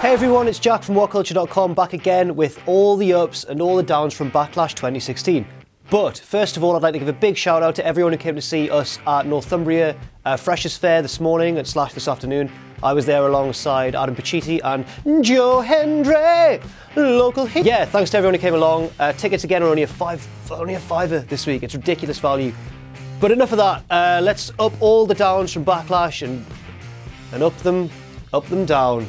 Hey everyone, it's Jack from WhatCulture.com back again with all the ups and all the downs from Backlash 2016. But first of all, I'd like to give a big shout out to everyone who came to see us at Northumbria Freshers Fair this morning at Slash this afternoon. I was there alongside Adam Pacitti and Joe Hendry, local hit. Yeah, thanks to everyone who came along. Tickets again are only a fiver this week. It's ridiculous value. But enough of that. Let's up all the downs from Backlash and up them down.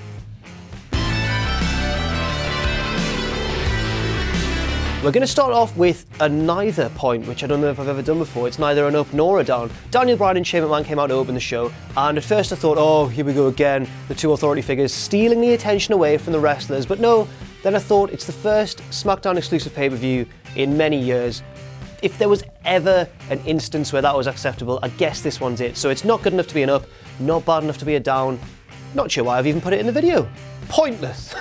We're going to start off with a neither point, which I don't know if I've ever done before. It's neither an up nor a down. Daniel Bryan and Shane McMahon came out to open the show, and at first I thought, oh, here we go again, the two authority figures stealing the attention away from the wrestlers. But no, then I thought it's the first SmackDown exclusive pay-per-view in many years. If there was ever an instance where that was acceptable, I guess this one's it. So it's not good enough to be an up, not bad enough to be a down. Not sure why I've even put it in the video. Pointless.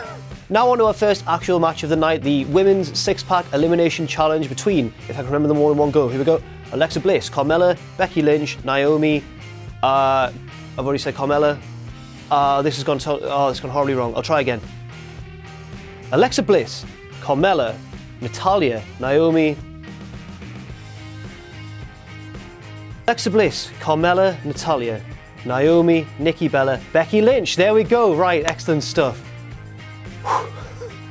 Now on to our first actual match of the night, the Women's Six-Pack Elimination Challenge between, if I can remember them all in one go, here we go, Alexa Bliss, Carmella, Becky Lynch, Naomi, I've already said Carmella, this has gone horribly wrong, I'll try again. Alexa Bliss, Carmella, Natalya, Naomi, Alexa Bliss, Carmella, Natalya, Naomi, Nikki Bella, Becky Lynch, there we go, right, excellent stuff.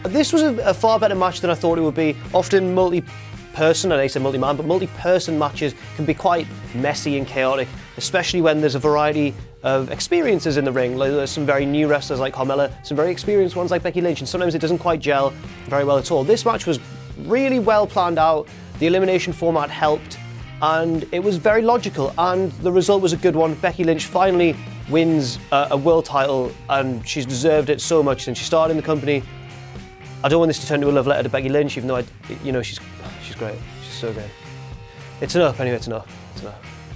This was a far better match than I thought it would be. Often multi-person, and I say multi-man, but multi-person matches can be quite messy and chaotic, especially when there's a variety of experiences in the ring. There's some very new wrestlers like Carmella, some very experienced ones like Becky Lynch, and sometimes it doesn't quite gel very well at all. This match was really well planned out, the elimination format helped, and it was very logical, and the result was a good one. Becky Lynch finally wins a world title, and she's deserved it so much since she started in the company. I don't want this to turn into a love letter to Becky Lynch, even though she's great. She's so great. It's enough, anyway, it's enough.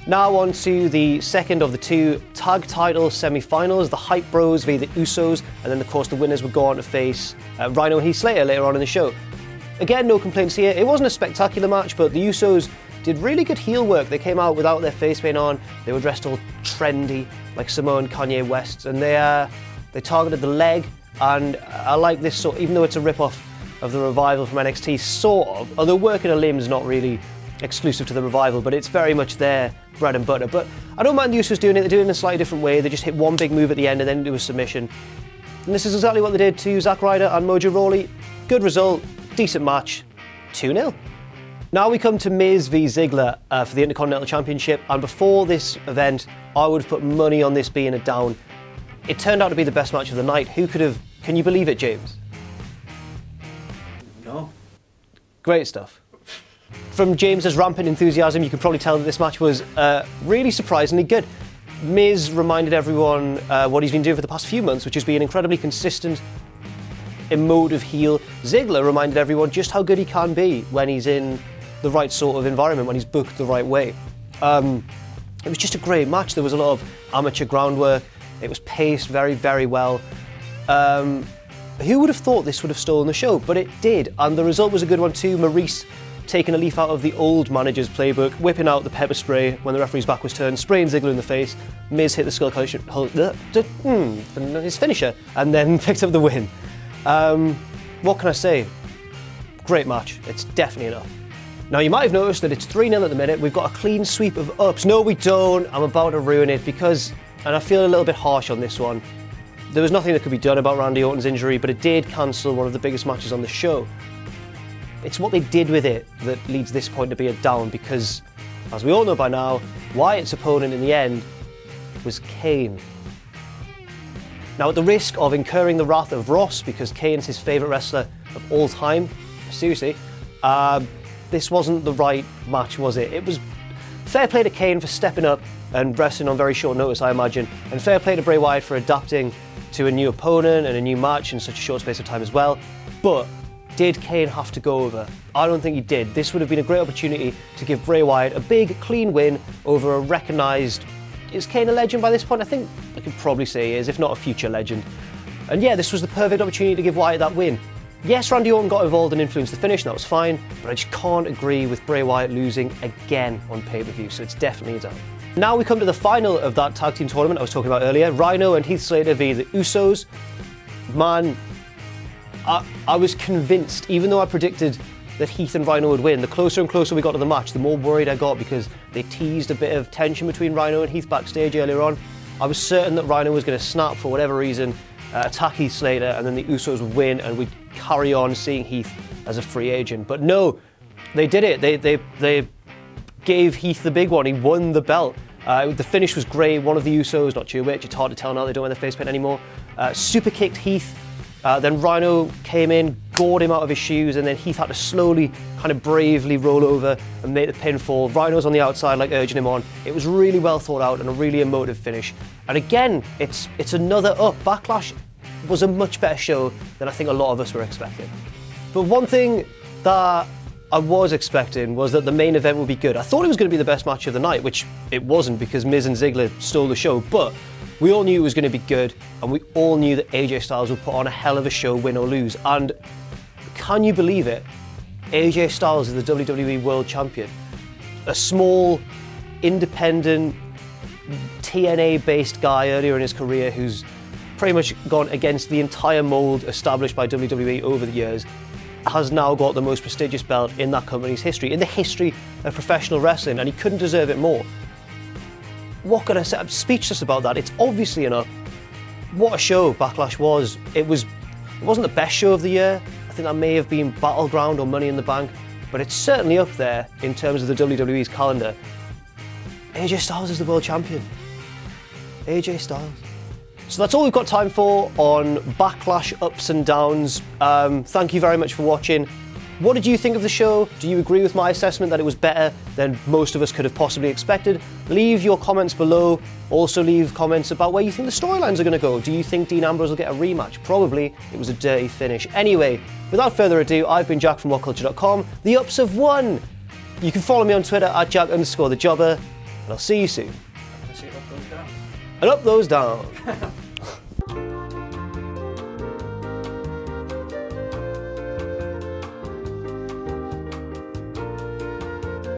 Now on to the second of the two tag title semi-finals, the Hype Bros v the Usos, and then of course the winners would go on to face Rhino and Heath Slater later on in the show. Again, no complaints here. It wasn't a spectacular match, but the Usos did really good heel work. They came out without their face paint on. They were dressed all trendy, like Samoa and Kanye West, and they targeted the leg. And I like this sort, even though it's a rip-off of the Revival from NXT, sort of, although working a limb's not really exclusive to the Revival, but it's very much their bread and butter. But I don't mind the Usos doing it. They do it in a slightly different way. They just hit one big move at the end and then do a submission. And this is exactly what they did to Zack Ryder and Mojo Rawley. Good result, decent match, 2-0. Now we come to Miz Vs Ziggler for the Intercontinental Championship, and before this event, I would have put money on this being a down. It turned out to be the best match of the night. Who could have... Can you believe it, James? No. Great stuff. From James's rampant enthusiasm, you could probably tell that this match was really surprisingly good. Miz reminded everyone what he's been doing for the past few months, which has been incredibly consistent, emotive heel. Ziggler reminded everyone just how good he can be when he's in the right sort of environment, when he's booked the right way. It was just a great match. There was a lot of amateur groundwork. It was paced very, very well. Who would have thought this would have stolen the show? But it did, and the result was a good one too. Maurice taking a leaf out of the old manager's playbook, whipping out the pepper spray when the referee's back was turned, spraying Ziggler in the face. Miz hit the skull cushion, his finisher, and then picked up the win. What can I say? Great match. It's definitely enough. Now you might have noticed that it's 3-0 at the minute. We've got a clean sweep of ups. No, we don't. I'm about to ruin it because... And I feel a little bit harsh on this one. There was nothing that could be done about Randy Orton's injury, but it did cancel one of the biggest matches on the show. It's what they did with it that leads this point to be a down, because, as we all know by now, Wyatt's opponent in the end was Kane. Now, at the risk of incurring the wrath of Ross, because Kane's his favourite wrestler of all time, seriously, this wasn't the right match, was it? It was fair play to Kane for stepping up and wrestling on very short notice, I imagine, and fair play to Bray Wyatt for adapting to a new opponent and a new match in such a short space of time as well. But did Kane have to go over? I don't think he did. This would have been a great opportunity to give Bray Wyatt a big, clean win over a recognised... Is Kane a legend by this point? I think I could probably say he is, if not a future legend. And yeah, this was the perfect opportunity to give Wyatt that win. Yes, Randy Orton got involved and influenced the finish, and that was fine, but I just can't agree with Bray Wyatt losing again on pay-per-view, so it's definitely a down. Now we come to the final of that tag team tournament I was talking about earlier, Rhino and Heath Slater v the Usos. man, I was convinced, even though I predicted that Heath and Rhino would win, the closer and closer we got to the match, the more worried I got because they teased a bit of tension between Rhino and Heath backstage earlier on. I was certain that Rhino was going to snap for whatever reason, attack Heath Slater, and then the Usos would win and we'd carry on seeing Heath as a free agent. But no, they did it. They gave Heath the big one. He won the belt. The finish was great. One of the Usos, not sure which, it's hard to tell now, they don't wear the face paint anymore, super kicked Heath. Then Rhino came in, gored him out of his shoes, and then Heath had to slowly, kind of bravely roll over and make the pinfall. Rhino's on the outside, like urging him on. It was really well thought out and a really emotive finish. And again, it's another up. Backlash was a much better show than I think a lot of us were expecting. But one thing that I was expecting was that the main event would be good. I thought it was going to be the best match of the night, which it wasn't because Miz and Ziggler stole the show, but we all knew it was going to be good, and we all knew that AJ Styles would put on a hell of a show, win or lose. And can you believe it? AJ Styles is the WWE World Champion. A small, independent, TNA-based guy earlier in his career who's pretty much gone against the entire mold established by WWE over the years, has now got the most prestigious belt in that company's history, in the history of professional wrestling, and he couldn't deserve it more. What can I say? I'm speechless about that. It's obviously enough. What a show Backlash was. It wasn't the best show of the year. I think that may have been Battleground or Money in the Bank, but it's certainly up there in terms of the WWE's calendar. AJ Styles is the world champion. AJ Styles. So that's all we've got time for on Backlash ups and downs. Thank you very much for watching. What did you think of the show? Do you agree with my assessment that it was better than most of us could have possibly expected? Leave your comments below. Also leave comments about where you think the storylines are going to go. Do you think Dean Ambrose will get a rematch? Probably. It was a dirty finish. Anyway, without further ado, I've been Jack from WhatCulture.com. The ups have won. You can follow me on Twitter at Jack_thejobber, and I'll see you soon. I say up, goes down. And up those down.